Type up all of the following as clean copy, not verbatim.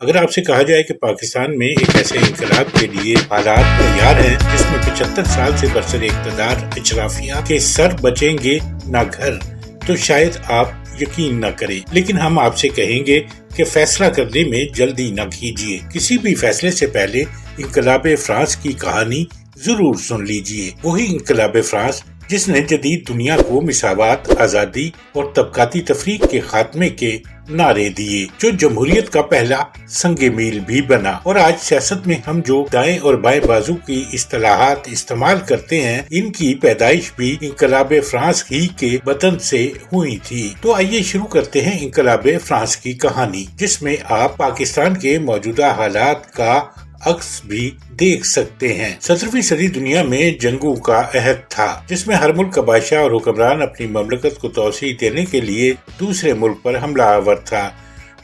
اگر آپ سے کہا جائے کہ پاکستان میں ایک ایسے انقلاب کے لیے حالات تیار ہیں جس میں 75 سال سے برسر اقتدار اشرافیہ کے سر بچیں گے نہ گھر، تو شاید آپ یقین نہ کریں، لیکن ہم آپ سے کہیں گے کہ فیصلہ کرنے میں جلدی نہ کیجیے۔ کسی بھی فیصلے سے پہلے انقلاب فرانس کی کہانی ضرور سن لیجیے۔ وہی انقلاب فرانس جس نے جدید دنیا کو مساوات، آزادی اور طبقاتی تفریق کے خاتمے کے نعرے دیے، جو جمہوریت کا پہلا سنگ میل بھی بنا۔ اور آج سیاست میں ہم جو دائیں اور بائیں بازو کی اصطلاحات استعمال کرتے ہیں، ان کی پیدائش بھی انقلاب فرانس ہی کے وطن سے ہوئی تھی۔ تو آئیے شروع کرتے ہیں انقلاب فرانس کی کہانی، جس میں آپ پاکستان کے موجودہ حالات کا عکس بھی دیکھ سکتے ہیں۔ 17ویں صدی دنیا میں جنگوں کا عہد تھا، جس میں ہر ملک کا بادشاہ اور حکمران اپنی مملکت کو توسیع دینے کے لیے دوسرے ملک پر حملہ آور تھا۔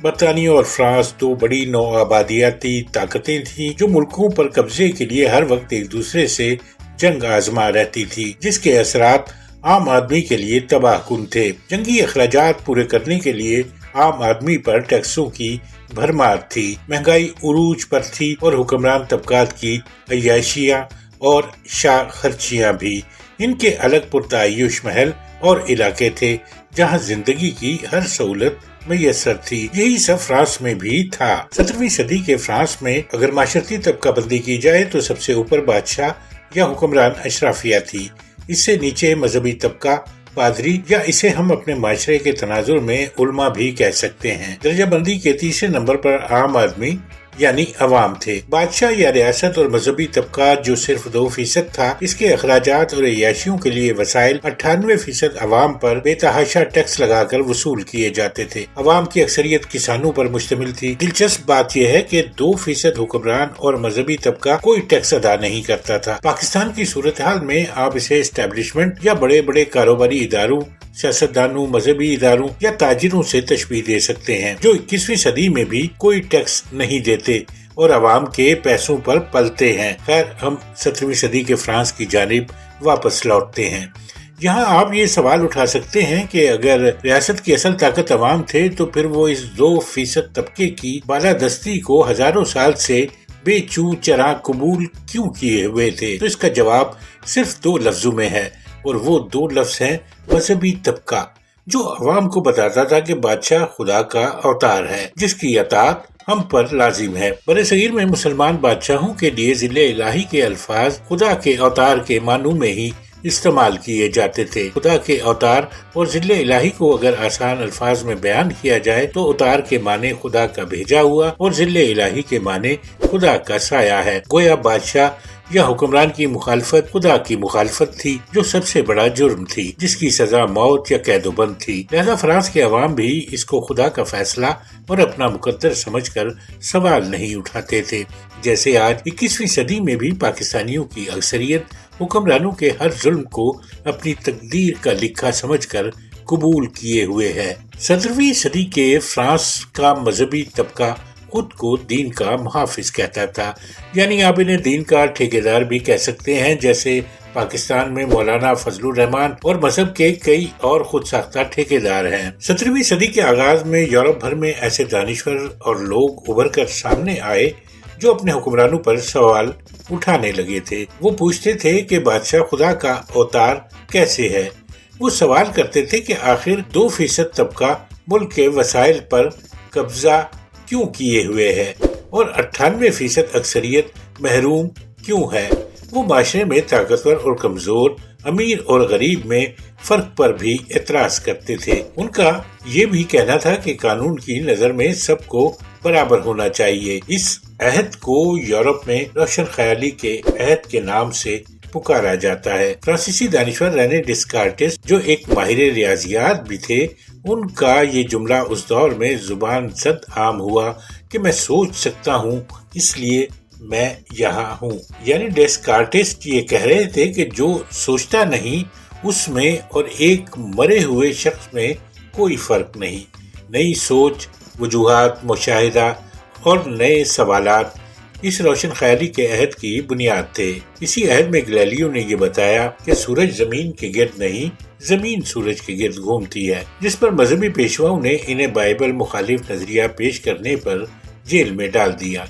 برطانیہ اور فرانس دو بڑی نو آبادیاتی طاقتیں تھیں جو ملکوں پر قبضے کے لیے ہر وقت ایک دوسرے سے جنگ آزما رہتی تھی، جس کے اثرات عام آدمی کے لیے تباہ کن تھے۔ جنگی اخراجات پورے کرنے کے لیے عام آدمی پر ٹیکسوں کی بھرمار تھی، مہنگائی عروج پر تھی اور حکمران طبقات کی عیاشیاں اور شاہ خرچیاں بھی۔ ان کے الگ پرتعیش محل اور علاقے تھے جہاں زندگی کی ہر سہولت میسر تھی۔ یہی سب فرانس میں بھی تھا۔ 17ویں صدی کے فرانس میں اگر معاشرتی طبقہ بندی کی جائے تو سب سے اوپر بادشاہ یا حکمران اشرافیہ تھی، اس سے نیچے مذہبی طبقہ، پادری، یا اسے ہم اپنے معاشرے کے تناظر میں علماء بھی کہہ سکتے ہیں۔ درجہ بندی کے تیسرے نمبر پر عام آدمی یعنی عوام تھے۔ بادشاہ یا ریاست اور مذہبی طبقہ جو صرف 2% تھا، اس کے اخراجات اور عیاشیوں کے لیے وسائل 98% عوام پر بے تحاشا ٹیکس لگا کر وصول کیے جاتے تھے۔ عوام کی اکثریت کسانوں پر مشتمل تھی۔ دلچسپ بات یہ ہے کہ 2% حکمران اور مذہبی طبقہ کوئی ٹیکس ادا نہیں کرتا تھا۔ پاکستان کی صورتحال میں آپ اسے اسٹیبلشمنٹ یا بڑے بڑے کاروباری اداروں، سیاستدانوں، مذہبی اداروں یا تاجروں سے تشبیہ دے سکتے ہیں، جو 21ویں صدی میں بھی کوئی ٹیکس نہیں دیتے اور عوام کے پیسوں پر پلتے ہیں۔ خیر، ہم 17ویں صدی کے فرانس کی جانب واپس لوٹتے ہیں۔ یہاں آپ یہ سوال اٹھا سکتے ہیں کہ اگر ریاست کی اصل طاقت عوام تھے تو پھر وہ اس 2% طبقے کی بالادستی کو ہزاروں سال سے بے چوں چراغ قبول کیوں کیے ہوئے تھے؟ تو اس کا جواب صرف 2 لفظوں میں ہے، اور وہ 2 لفظ ہیں مذہبی طبقہ، جو عوام کو بتاتا تھا کہ بادشاہ خدا کا اوتار ہے جس کی اطاعت ہم پر لازم ہے۔ برصغیر میں مسلمان بادشاہوں کے لیے ذل الہی کے الفاظ خدا کے اوتار کے معنوں میں ہی استعمال کیے جاتے تھے۔ خدا کے اوتار اور ذل الہی کو اگر آسان الفاظ میں بیان کیا جائے تو اوتار کے معنی خدا کا بھیجا ہوا اور ذل الہی کے معنی خدا کا سایہ ہے۔ گویا بادشاہ یا حکمران کی مخالفت خدا کی مخالفت تھی، جو سب سے بڑا جرم تھی، جس کی سزا موت یا قید و بند تھی۔ لہذا فرانس کے عوام بھی اس کو خدا کا فیصلہ اور اپنا مقدر سمجھ کر سوال نہیں اٹھاتے تھے، جیسے آج 21ویں صدی میں بھی پاکستانیوں کی اکثریت حکمرانوں کے ہر ظلم کو اپنی تقدیر کا لکھا سمجھ کر قبول کیے ہوئے ہے۔ 17ویں صدی کے فرانس کا مذہبی طبقہ خود کو دین کا محافظ کہتا تھا، یعنی آپ انہیں دین کا ٹھیکیدار بھی کہہ سکتے ہیں، جیسے پاکستان میں مولانا فضل الرحمان اور مذہب کے کئی اور خود ساختہ ٹھیکیدار ہیں۔ 17ویں صدی کے آغاز میں یورپ بھر میں ایسے دانشور اور لوگ ابھر کر سامنے آئے جو اپنے حکمرانوں پر سوال اٹھانے لگے تھے۔ وہ پوچھتے تھے کہ بادشاہ خدا کا اوتار کیسے ہے؟ وہ سوال کرتے تھے کہ آخر 2% طبقہ ملک کے وسائل پر قبضہ کیوں کیے ہوئے ہے اور 98% اکثریت محروم کیوں ہے؟ وہ معاشرے میں طاقتور اور کمزور، امیر اور غریب میں فرق پر بھی اعتراض کرتے تھے۔ ان کا یہ بھی کہنا تھا کہ قانون کی نظر میں سب کو برابر ہونا چاہیے۔ اس عہد کو یورپ میں روشن خیالی کے عہد کے نام سے پکارا جاتا ہے۔ فرانسیسی دانشور رینے ڈسکارٹس، جو ایک ماہر ریاضیات بھی تھے، ان کا یہ جملہ اس دور میں زبان زد عام ہوا کہ میں سوچ سکتا ہوں اس لیے میں یہاں ہوں۔ یعنی ڈیسکارٹس یہ کہہ رہے تھے کہ جو سوچتا نہیں اس میں اور ایک مرے ہوئے شخص میں کوئی فرق نہیں۔ نئی سوچ، وجوہات، مشاہدہ اور نئے سوالات اس روشن خیالی کے عہد کی بنیاد تھے۔ اسی عہد میں گلیلیو نے یہ بتایا کہ سورج زمین کے گرد نہیں، زمین سورج کے گرد گھومتی ہے، جس پر مذہبی پیشواؤں نے انہیں بائبل مخالف نظریہ پیش کرنے پر جیل میں ڈال دیا۔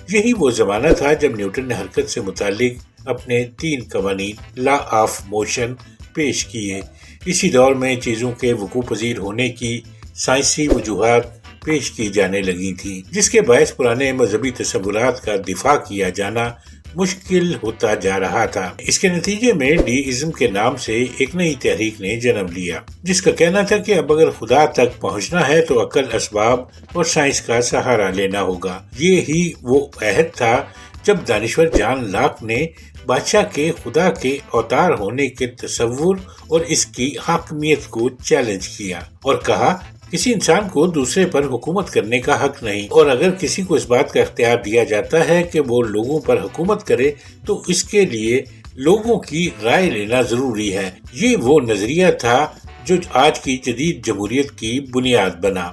یہی وہ زمانہ تھا جب نیوٹن نے حرکت سے متعلق اپنے 3 قوانین لا آف موشن پیش کیے۔ اسی دور میں چیزوں کے وقوع پذیر ہونے کی سائنسی وجوہات پیش کی جانے لگی تھی، جس کے باعث پرانے مذہبی تصورات کا دفاع کیا جانا مشکل ہوتا جا رہا تھا۔ اس کے نتیجے میں ڈی ازم کے نام سے ایک نئی تحریک نے جنم لیا، جس کا کہنا تھا کہ اب اگر خدا تک پہنچنا ہے تو عقل، اسباب اور سائنس کا سہارا لینا ہوگا۔ یہ ہی وہ عہد تھا جب دانشور جان لاک نے بادشاہ کے خدا کے اوتار ہونے کے تصور اور اس کی حاکمیت کو چیلنج کیا اور کہا کسی انسان کو دوسرے پر حکومت کرنے کا حق نہیں، اور اگر کسی کو اس بات کا اختیار دیا جاتا ہے کہ وہ لوگوں پر حکومت کرے تو اس کے لیے لوگوں کی رائے لینا ضروری ہے۔ یہ وہ نظریہ تھا جو آج کی جدید جمہوریت کی بنیاد بنا۔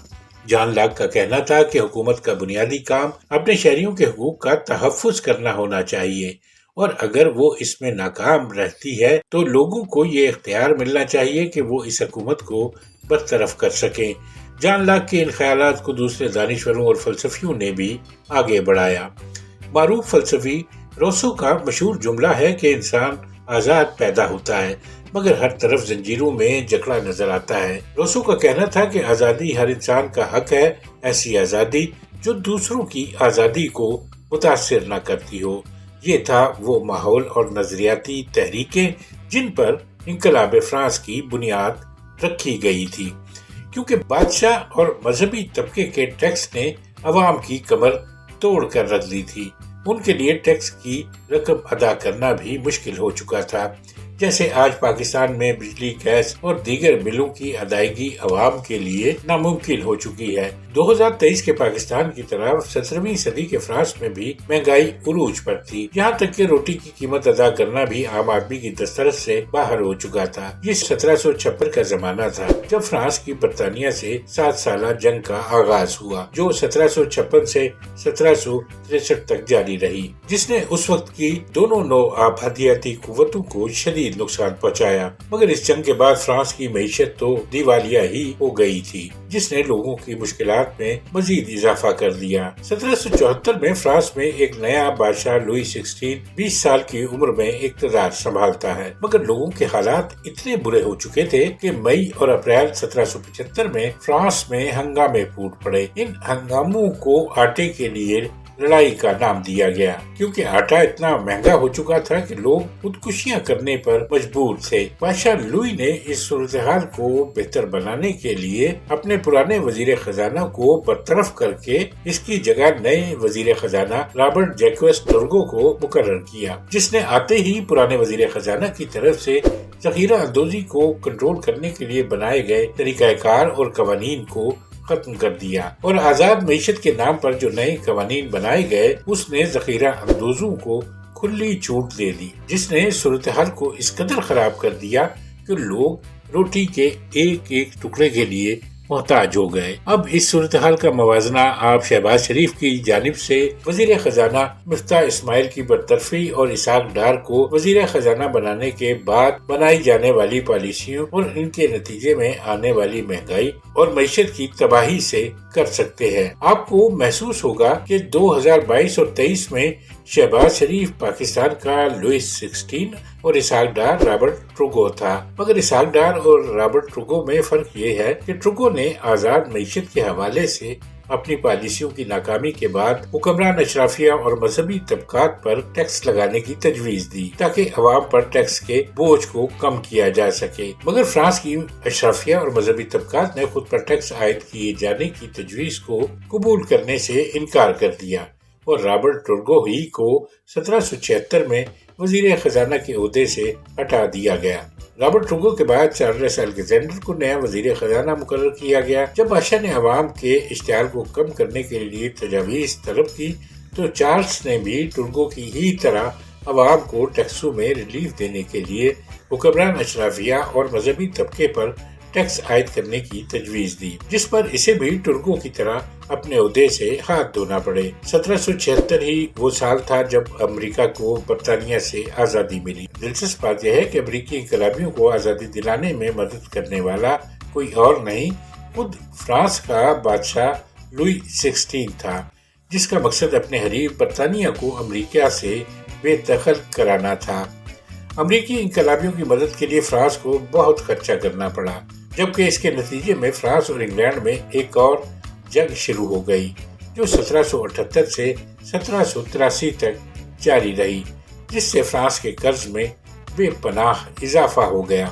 جان لاک کا کہنا تھا کہ حکومت کا بنیادی کام اپنے شہریوں کے حقوق کا تحفظ کرنا ہونا چاہیے، اور اگر وہ اس میں ناکام رہتی ہے تو لوگوں کو یہ اختیار ملنا چاہیے کہ وہ اس حکومت کو برطرف کر سکیں۔ جان لاک کے ان خیالات کو دوسرے دانشوروں اور فلسفیوں نے بھی آگے بڑھایا۔ معروف فلسفی روسو کا مشہور جملہ ہے کہ انسان آزاد پیدا ہوتا ہے مگر ہر طرف زنجیروں میں جکڑا نظر آتا ہے۔ روسو کا کہنا تھا کہ آزادی ہر انسان کا حق ہے، ایسی آزادی جو دوسروں کی آزادی کو متاثر نہ کرتی ہو۔ یہ تھا وہ ماحول اور نظریاتی تحریکیں جن پر انقلاب فرانس کی بنیاد رکھی گئی تھی، کیونکہ بادشاہ اور مذہبی طبقے کے ٹیکس نے عوام کی کمر توڑ کر رکھ دی تھی۔ ان کے لیے ٹیکس کی رقم ادا کرنا بھی مشکل ہو چکا تھا، جیسے آج پاکستان میں بجلی، گیس اور دیگر بلوں کی ادائیگی عوام کے لیے ناممکن ہو چکی ہے۔ 2023 کے پاکستان کی طرح 17ویں صدی کے فرانس میں بھی مہنگائی عروج پر تھی، یہاں تک کہ روٹی کی قیمت ادا کرنا بھی عام آدمی کی دسترس سے باہر ہو چکا تھا۔ یہ 1756 کا زمانہ تھا جب فرانس کی برطانیہ سے 7 سالہ جنگ کا آغاز ہوا، جو 1756 سے 1763 تک جاری رہی، جس نے اس وقت کی دونوں نو آبادیاتی قوتوں کو شدید نقصان پہنچایا۔ مگر اس جنگ کے بعد فرانس کی معیشت تو دیوالیہ ہی ہو گئی تھی، جس نے لوگوں کی مشکلات میں مزید اضافہ کر دیا۔ 1774 میں فرانس میں ایک نیا بادشاہ لوئی 16 20 سال کی عمر میں اقتدار سنبھالتا ہے، مگر لوگوں کے حالات اتنے برے ہو چکے تھے کہ مئی اور اپریل 1775 میں فرانس میں ہنگامے پھوٹ پڑے۔ ان ہنگاموں کو آٹے کے لیے لڑائی کا نام دیا گیا، کیونکہ آٹا اتنا مہنگا ہو چکا تھا کہ لوگ خودکشیاں کرنے پر مجبور تھے۔ بادشاہ لوئی نے اس صورتحال کو بہتر بنانے کے لیے اپنے پرانے وزیر خزانہ کو برطرف کر کے اس کی جگہ نئے وزیر خزانہ رابرٹ جیکوس ٹرگو کو مقرر کیا، جس نے آتے ہی پرانے وزیر خزانہ کی طرف سے ذخیرہ اندوزی کو کنٹرول کرنے کے لیے بنائے گئے طریقہ کار اور قوانین کو ختم کر دیا، اور آزاد معیشت کے نام پر جو نئے قوانین بنائے گئے اس نے ذخیرہ اندوزوں کو کھلی چھوٹ دے دی، جس نے صورتحال کو اس قدر خراب کر دیا کہ لوگ روٹی کے ایک ایک ٹکڑے کے لیے محتاج ہو گئے۔ اب اس صورتحال کا موازنہ آپ شہباز شریف کی جانب سے وزیر خزانہ مفتاح اسماعیل کی برطرفی اور اسحاق ڈار کو وزیر خزانہ بنانے کے بعد بنائی جانے والی پالیسیوں اور ان کے نتیجے میں آنے والی مہنگائی اور معیشت کی تباہی سے کر سکتے ہیں۔ آپ کو محسوس ہوگا کہ 2022 اور 23 میں شہباز شریف پاکستان کا لوئس 16 اور اسحاق ڈار رابرٹ ٹروگو تھا، مگر اسحاق ڈار اور رابرٹ ٹروگو میں فرق یہ ہے کہ ٹروگو نے آزاد معیشت کے حوالے سے اپنی پالیسیوں کی ناکامی کے بعد حکمران اشرافیہ اور مذہبی طبقات پر ٹیکس لگانے کی تجویز دی تاکہ عوام پر ٹیکس کے بوجھ کو کم کیا جا سکے، مگر فرانس کی اشرافیہ اور مذہبی طبقات نے خود پر ٹیکس عائد کیے جانے کی تجویز کو قبول کرنے سے انکار کر دیا، اور رابرٹ ٹرگو ہی کو 1776 میں وزیر خزانہ کے عہدے سے ہٹا دیا گیا۔ رابرٹ ٹرگو کے بعد چارلس الیگزینڈر کو نیا وزیر خزانہ مقرر کیا گیا۔ جب بادشاہ نے عوام کے اشتعال کو کم کرنے کے لیے تجاویز طلب کی تو چارلس نے بھی ٹرگو کی ہی طرح عوام کو ٹیکسوں میں ریلیف دینے کے لیے حکمران اشرافیہ اور مذہبی طبقے پر ٹیکس عائد کرنے کی تجویز دی، جس پر اسے بھی ٹرگو کی طرح اپنے عہدے سے ہاتھ دھونا پڑے۔ 1776 ہی وہ سال تھا جب امریکہ کو برطانیہ سے آزادی ملی۔ دلچسپ بات یہ ہے کہ امریکی انقلابیوں کو آزادی دلانے میں مدد کرنے والا کوئی اور نہیں، خود فرانس کا بادشاہ لوئی 16 تھا، جس کا مقصد اپنے حریف برطانیہ کو امریکہ سے بے دخل کرانا تھا۔ امریکی انقلابیوں کی مدد کے لیے فرانس کو بہت خرچہ کرنا پڑا، جبکہ اس کے نتیجے میں فرانس اور انگلینڈ میں ایک اور جنگ شروع ہو گئی جو 1778 سے 1783 تک جاری رہی، جس سے فرانس کے قرض میں بے پناہ اضافہ ہو گیا۔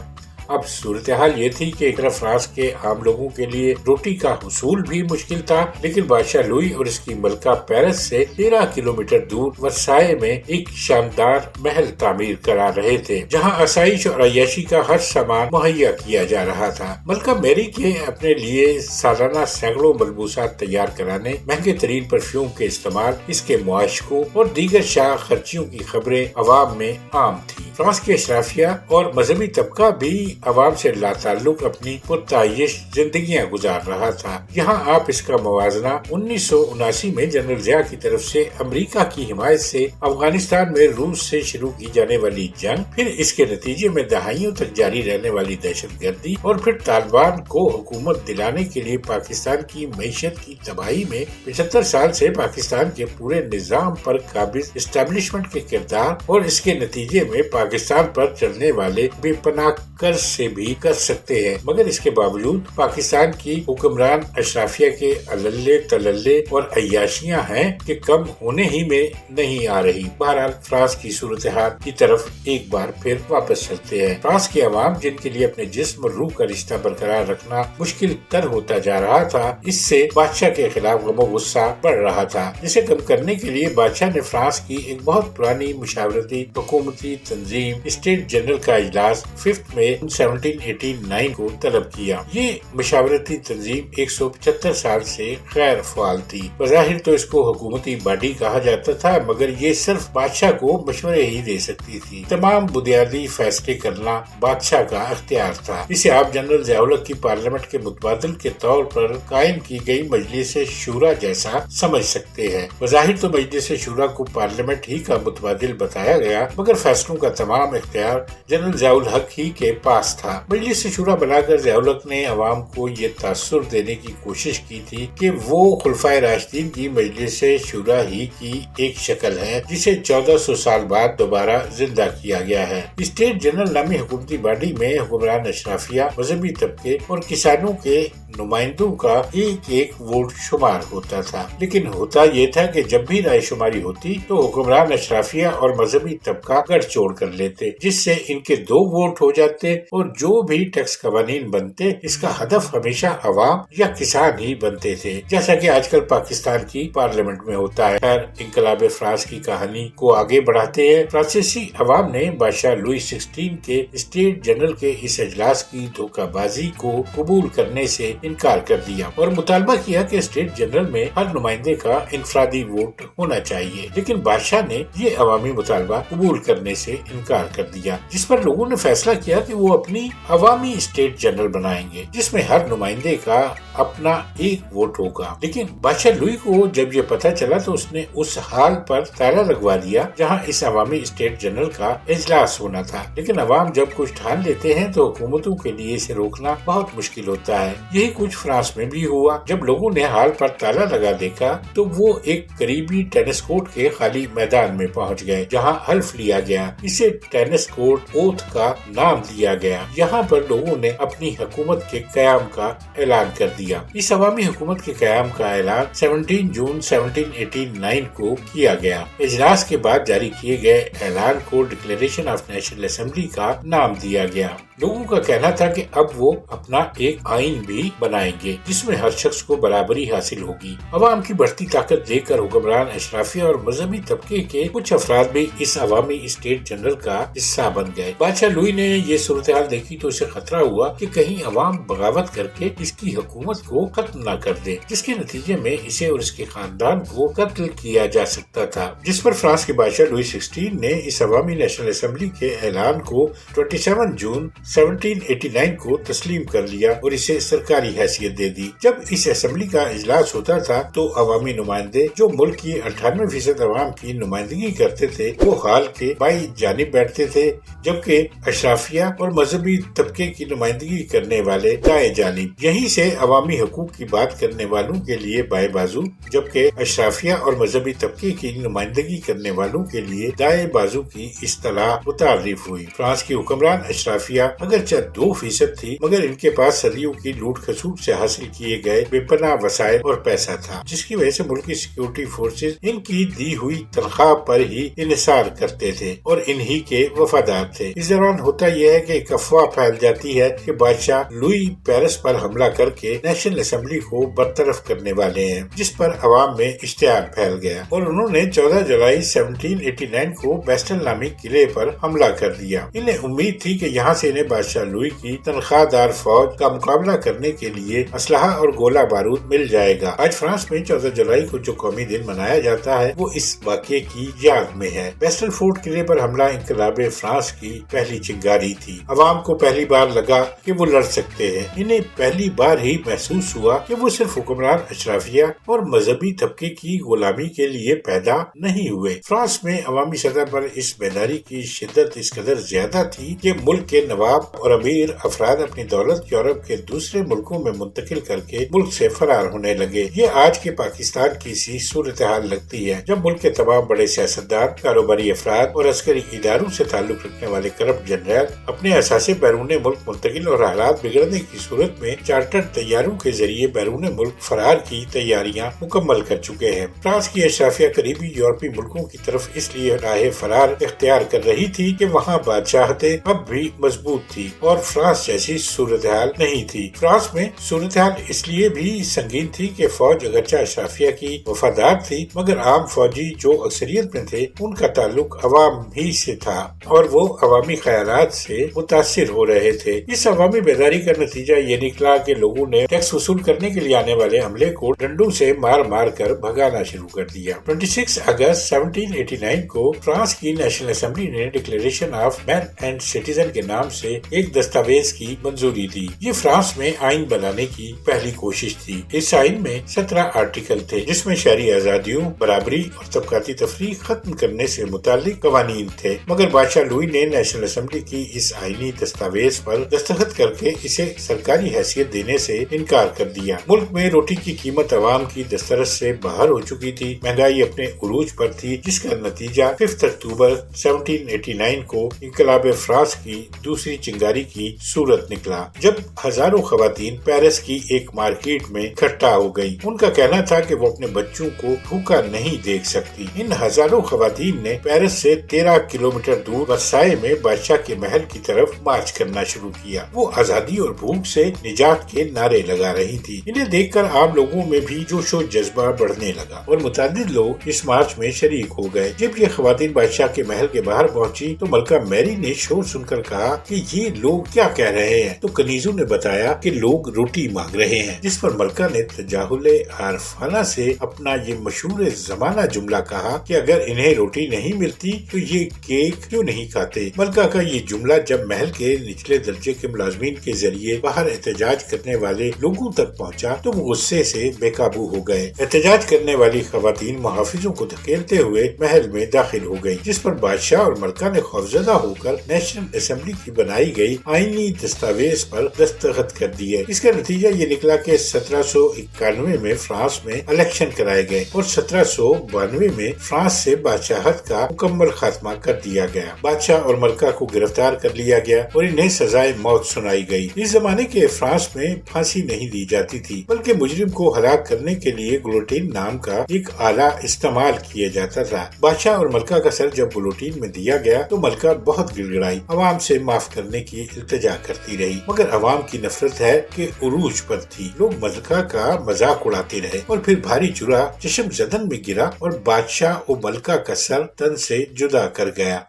اب صورتحال یہ تھی کہ ایک طرف فرانس کے عام لوگوں کے لیے روٹی کا حصول بھی مشکل تھا، لیکن بادشاہ لوئی اور اس کی ملکہ پیرس سے 13 کلومیٹر دور ورسائے میں ایک شاندار محل تعمیر کرا رہے تھے، جہاں آسائش اور عیاشی کا ہر سامان مہیا کیا جا رہا تھا۔ ملکہ میری کے اپنے لیے سالانہ سینکڑوں ملبوسات تیار کرانے، مہنگے ترین پرفیوم کے استعمال، اس کے معاشقوں اور دیگر شاہ خرچیوں کی خبریں عوام میں عام تھی۔ فرانس کے اشرافیہ اور مذہبی طبقہ بھی عوام سے لا تعلق اپنی پرتعیش زندگیاں گزار رہا تھا۔ یہاں آپ اس کا موازنہ 1979 میں جنرل ضیاء کی طرف سے امریکہ کی حمایت سے افغانستان میں روس سے شروع کی جانے والی جنگ، پھر اس کے نتیجے میں دہائیوں تک جاری رہنے والی دہشت گردی، اور پھر طالبان کو حکومت دلانے کے لیے پاکستان کی معیشت کی تباہی میں 75 سال سے پاکستان کے پورے نظام پر قابض اسٹیبلشمنٹ کے کردار، اور اس کے نتیجے میں پاکستان پر چلنے والے بے پناہ قرض سے بھی کر سکتے ہیں۔ مگر اس کے باوجود پاکستان کی حکمران اشرافیہ کے عللے تللے اور عیاشیاں ہیں کہ کم ہونے ہی میں نہیں آ رہی۔ بہرحال فرانس کی صورتحال کی طرف ایک بار پھر واپس چلتے ہیں۔ فرانس کے عوام، جن کے لیے اپنے جسم اور روح کا رشتہ برقرار رکھنا مشکل تر ہوتا جا رہا تھا، اس سے بادشاہ کے خلاف غم و غصہ بڑھ رہا تھا، جسے کم کرنے کے لیے بادشاہ نے فرانس کی ایک بہت پرانی مشاورتی حکومتی تنظیم اسٹیٹ جنرل کا اجلاس 5 مئی 1789 کو طلب کیا۔ یہ مشاورتی تنظیم 175 سال سے غیر فعال تھی۔ بظاہر تو اس کو حکومتی باڈی کہا جاتا تھا، مگر یہ صرف بادشاہ کو مشورے ہی دے سکتی تھی۔ تمام بنیادی فیصلے کرنا بادشاہ کا اختیار تھا۔ اسے آپ جنرل ضیاء الحق کی پارلیمنٹ کے متبادل کے طور پر قائم کی گئی مجلس شورا جیسا سمجھ سکتے ہیں۔ بظاہر تو مجلس شورا کو پارلیمنٹ ہی کا متبادل بتایا گیا، مگر فیصلوں کا تمام اختیار جنرل ضیاء الحق ہی کے پاس تھا۔ مجلس شورا بنا کر ضیاء الحق نے عوام کو یہ تاثر دینے کی کوشش کی تھی کہ وہ خلفائے راشدین کی مجلس شورا ہی کی ایک شکل ہے، جسے 1400 سال بعد دوبارہ زندہ کیا گیا ہے۔ اسٹیٹ جنرل نامی حکومتی باڈی میں حکمران اشرافیہ، مذہبی طبقے اور کسانوں کے نمائندوں کا ایک ایک ووٹ شمار ہوتا تھا، لیکن ہوتا یہ تھا کہ جب بھی رائے شماری ہوتی تو حکمران اشرافیہ اور مذہبی طبقہ گٹھ جوڑ کر لیتے، جس سے ان کے 2 ووٹ ہو جاتے، اور جو بھی ٹیکس قوانین بنتے اس کا ہدف ہمیشہ عوام یا کسان ہی بنتے تھے، جیسا کہ آج کل پاکستان کی پارلیمنٹ میں ہوتا ہے۔ خیر، انقلاب فرانس کی کہانی کو آگے بڑھاتے ہیں۔ فرانسیسی عوام نے بادشاہ لوئی 16 کے اسٹیٹ جنرل کے اس اجلاس کی دھوکہ بازی کو قبول کرنے سے انکار کر دیا اور مطالبہ کیا کہ اسٹیٹ جنرل میں ہر نمائندے کا انفرادی ووٹ ہونا چاہیے، لیکن بادشاہ نے یہ عوامی مطالبہ قبول کرنے سے انکار کر دیا، جس پر لوگوں نے فیصلہ کیا کہ وہ اپنی عوامی اسٹیٹ جنرل بنائیں گے، جس میں ہر نمائندے کا اپنا ایک ووٹ ہوگا۔ لیکن بادشاہ لوئی کو جب یہ پتہ چلا تو اس نے اس حال پر تالا لگوا دیا جہاں اس عوامی اسٹیٹ جنرل کا اجلاس ہونا تھا، لیکن عوام جب کچھ ٹھان لیتے ہیں تو حکومتوں کے لیے اسے روکنا بہت مشکل ہوتا ہے۔ یہی کچھ فرانس میں بھی ہوا۔ جب لوگوں نے حال پر تالا لگا دیکھا تو وہ ایک قریبی ٹینس کورٹ کے خالی میدان میں پہنچ گئے جہاں حلف لیا گیا۔ اسے ٹینس کورٹ اوتھ کا نام دیا گیا۔ یہاں پر لوگوں نے اپنی حکومت کے قیام کا اعلان کر دیا۔ اس عوامی حکومت کے قیام کا اعلان 17 جون 1789 کو کیا گیا۔ اجلاس کے بعد جاری کیے گئے اعلان کو ڈکلیریشن آف نیشنل اسمبلی کا نام دیا گیا۔ لوگوں کا کہنا تھا کہ اب وہ اپنا ایک آئین بھی بنائیں گے جس میں ہر شخص کو برابری حاصل ہوگی۔ عوام کی بڑھتی طاقت دیکھ کر حکمران اشرافیہ اور مذہبی طبقے کے کچھ افراد بھی اس عوامی اسٹیٹ جنرل کا حصہ بن گئے۔ بادشاہ لوئی نے یہ صورتحال دیکھی تو اسے خطرہ ہوا کہ کہیں عوام بغاوت کر کے اس کی حکومت کو ختم نہ کر دے، جس کے نتیجے میں اسے اور اس کے خاندان کو قتل کیا جا سکتا تھا، جس پر فرانس کے بادشاہ لوئی 16 نے اس عوامی نیشنل اسمبلی کے اعلان کو 27 جون 1789 کو تسلیم کر لیا اور اسے سرکاری حیثیت دے دی۔ جب اس اسمبلی کا اجلاس ہوتا تھا تو عوامی نمائندے جو ملک کی 98% عوام کی نمائندگی کرتے تھے وہ حال کے بائیں جانب بیٹھتے تھے، جبکہ اشرافیہ اور مذہبی طبقے کی نمائندگی کرنے والے دائیں جانب۔ یہیں سے عوام عوامی حقوق کی بات کرنے والوں کے لیے بائیں بازو، جبکہ اشرافیہ اور مذہبی طبقے کی نمائندگی کرنے والوں کے لیے دائیں بازو کی اصطلاح متعارف ہوئی۔ فرانس کی حکمران اشرافیہ اگرچہ 2% تھی، مگر ان کے پاس صدیوں کی لوٹ کھسوٹ سے حاصل کیے گئے بے پناہ وسائل اور پیسہ تھا، جس کی وجہ سے ملکی سیکورٹی فورسز ان کی دی ہوئی تنخواہ پر ہی انحصار کرتے تھے اور انہی کے وفادار تھے۔ اس دوران ہوتا یہ ہے کہ ایک افواہ پھیل جاتی ہے کہ بادشاہ لوئی پیرس پر حملہ کر کے نیشنل اسمبلی کو برطرف کرنے والے ہیں، جس پر عوام میں اشتعال پھیل گیا اور انہوں نے 14 جولائی 1789 کو بیسٹل نامی قلعے پر حملہ کر دیا۔ انہیں امید تھی کہ یہاں سے انہیں بادشاہ لوئی کی تنخواہ دار فوج کا مقابلہ کرنے کے لیے اسلحہ اور گولہ بارود مل جائے گا۔ آج فرانس میں 14 جولائی کو جو قومی دن منایا جاتا ہے وہ اس واقعے کی یاد میں ہے۔ بیسٹل فورٹ قلعے پر حملہ انقلاب فرانس کی پہلی چنگاری تھی۔ عوام کو پہلی بار لگا کہ وہ لڑ سکتے ہیں۔ انہیں پہلی بار ہی محسوس ہوا کہ وہ صرف حکمران اشرافیہ اور مذہبی طبقے کی غلامی کے لیے پیدا نہیں ہوئے۔ فرانس میں عوامی سطح پر اس بیداری کی شدت اس قدر زیادہ تھی کہ ملک کے نواب اور امیر افراد اپنی دولت یورپ کے دوسرے ملکوں میں منتقل کر کے ملک سے فرار ہونے لگے۔ یہ آج کے پاکستان کی سی صورتحال لگتی ہے، جب ملک کے تمام بڑے سیاستدان، کاروباری افراد اور عسکری اداروں سے تعلق رکھنے والے کرپٹ جنرل اپنے اثاثے بیرون ملک منتقل اور حالات بگڑنے کی صورت میں چارٹرڈ طیاروں کے ذریعے بیرون ملک فرار کی تیاریاں مکمل کر چکے ہیں۔ فرانس کی اشرافیہ قریبی یورپی ملکوں کی طرف اس لیے راہ فرار اختیار کر رہی تھی کہ وہاں بادشاہتیں اب بھی مضبوط تھی اور فرانس جیسی صورتحال نہیں تھی۔ فرانس میں صورتحال اس لیے بھی سنگین تھی کہ فوج اگرچہ اشرافیہ کی وفادار تھی، مگر عام فوجی جو اکثریت میں تھے ان کا تعلق عوام ہی سے تھا اور وہ عوامی خیالات سے متاثر ہو رہے تھے۔ اس عوامی بیداری کا نتیجہ یہ نکلا کہ لوگوں نے ٹیکس وصول کرنے کے لیے آنے والے عملے کو ڈنڈوں سے مار مار کر بھگانا شروع کر دیا۔ 26 اگست 1789 کو فرانس کی نیشنل اسمبلی نے declaration of man and citizen کے نام سے ایک دستاویز کی منظوری دی۔ یہ فرانس میں آئین بنانے کی پہلی کوشش تھی۔ اس آئین میں 17 آرٹیکل تھے، جس میں شہری آزادیوں، برابری اور طبقاتی تفریق ختم کرنے سے متعلق قوانین تھے، مگر بادشاہ لوئی نے نیشنل اسمبلی کی اس آئینی دستاویز پر دستخط کر کے اسے سرکاری حیثیت دینے سے انکار کر دیا۔ ملک میں روٹی کی قیمت عوام کی دسترس سے باہر ہو چکی تھی، مہنگائی اپنے عروج پر تھی، جس کا نتیجہ 5 اکتوبر 1789 کو انقلاب فرانس کی دوسری چنگاری کی صورت نکلا، جب ہزاروں خواتین پیرس کی ایک مارکیٹ میں اکٹھا ہو گئی۔ ان کا کہنا تھا کہ وہ اپنے بچوں کو بھوکا نہیں دیکھ سکتی۔ ان ہزاروں خواتین نے پیرس سے 13 کلومیٹر دور ورسائے میں بادشاہ کے محل کی طرف مارچ کرنا شروع کیا۔ وہ آزادی اور بھوک سے نجات کے نعرے لگا رہی تھی۔ انہیں دیکھ کر عام لوگوں میں بھی جوش و جذبہ بڑھنے لگا اور متعدد لوگ اس مارچ میں شریک ہو گئے۔ جب یہ خواتین بادشاہ کے محل کے باہر پہنچی تو ملکہ میری نے شور سن کر کہا کہ یہ لوگ کیا کہہ رہے ہیں، تو کنیزوں نے بتایا کہ لوگ روٹی مانگ رہے ہیں، جس پر ملکہ نے تجاہل عارفانہ سے اپنا یہ مشہور زمانہ جملہ کہا کہ اگر انہیں روٹی نہیں ملتی تو یہ کیک کیوں نہیں کھاتے۔ ملکہ کا یہ جملہ جب محل کے نچلے درجے کے ملازمین کے ذریعے باہر احتجاج کرنے والے لوگوں تک پہنچا تو وہ غصے سے بے قابو ہو گئے۔ احتجاج کرنے والی خواتین محافظوں کو دھکیلتے ہوئے محل میں داخل ہو گئی، جس پر بادشاہ اور ملکہ نے خوفزدہ ہو کر نیشنل اسمبلی کی بنائی گئی آئینی دستاویز پر دستخط کر دیے۔ اس کا نتیجہ یہ نکلا کہ 1791 میں فرانس میں الیکشن کرائے گئے اور 1792 میں فرانس سے بادشاہت کا مکمل خاتمہ کر دیا گیا۔ بادشاہ اور ملکہ کو گرفتار کر لیا گیا اور انہیں سزائے موت سنائی گئی۔ اس زمانے کے فرانس میں پھانسی نہیں دی جاتی تھی، بلکہ مجرم کو ہلاک کرنے کے لیے گلوٹین نام کا ایک آلہ استعمال کیا جاتا تھا۔ بادشاہ اور ملکہ کا سر جب گلوٹین میں دیا گیا تو ملکہ بہت گڑ گڑائی، عوام سے معاف کرنے کی التجا کرتی رہی، مگر عوام کی نفرت ہے کہ عروج پر تھی۔ لوگ ملکہ کا مذاق اڑاتے رہے اور پھر بھاری چورا چشم زدن میں گرا اور بادشاہ اور ملکہ کا سر تن سے جدا کر گیا۔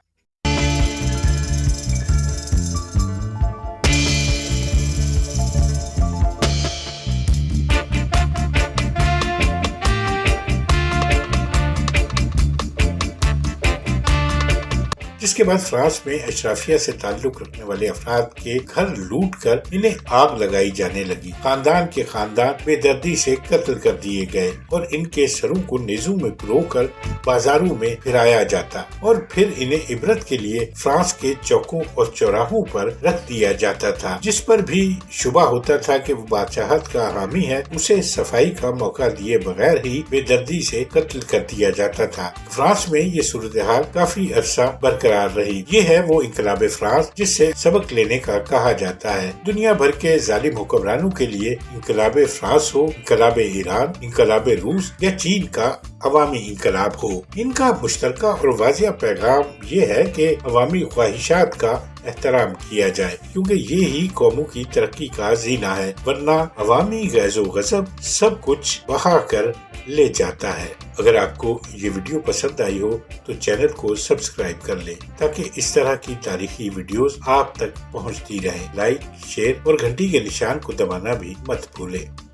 جس کے بعد فرانس میں اشرافیہ سے تعلق رکھنے والے افراد کے گھر لوٹ کر انہیں آگ لگائی جانے لگی۔ خاندان کے خاندان بے دردی سے قتل کر دیے گئے اور ان کے سروں کو نیزوں میں پرو کر بازاروں میں پھرایا جاتا اور پھر انہیں عبرت کے لیے فرانس کے چوکوں اور چوراہوں پر رکھ دیا جاتا تھا۔ جس پر بھی شبہ ہوتا تھا کہ وہ بادشاہت کا حامی ہے، اسے صفائی کا موقع دیے بغیر ہی بے دردی سے قتل کر دیا جاتا تھا۔ فرانس میں یہ صورتحال کافی عرصہ برقرار رہی۔ یہ ہے وہ انقلاب فرانس جس سے سبق لینے کا کہا جاتا ہے۔ دنیا بھر کے ظالم حکمرانوں کے لیے انقلاب فرانس ہو، انقلاب ایران، انقلاب روس یا چین کا عوامی انقلاب ہو، ان کا مشترکہ اور واضح پیغام یہ ہے کہ عوامی خواہشات کا احترام کیا جائے، کیونکہ یہ ہی قوموں کی ترقی کا زینہ ہے، ورنہ عوامی غیظ و غضب سب کچھ بہا کر لے جاتا ہے۔ اگر آپ کو یہ ویڈیو پسند آئی ہو تو چینل کو سبسکرائب کر لیں تاکہ اس طرح کی تاریخی ویڈیوز آپ تک پہنچتی رہیں۔ لائک، شیئر اور گھنٹی کے نشان کو دبانا بھی مت بھولیں۔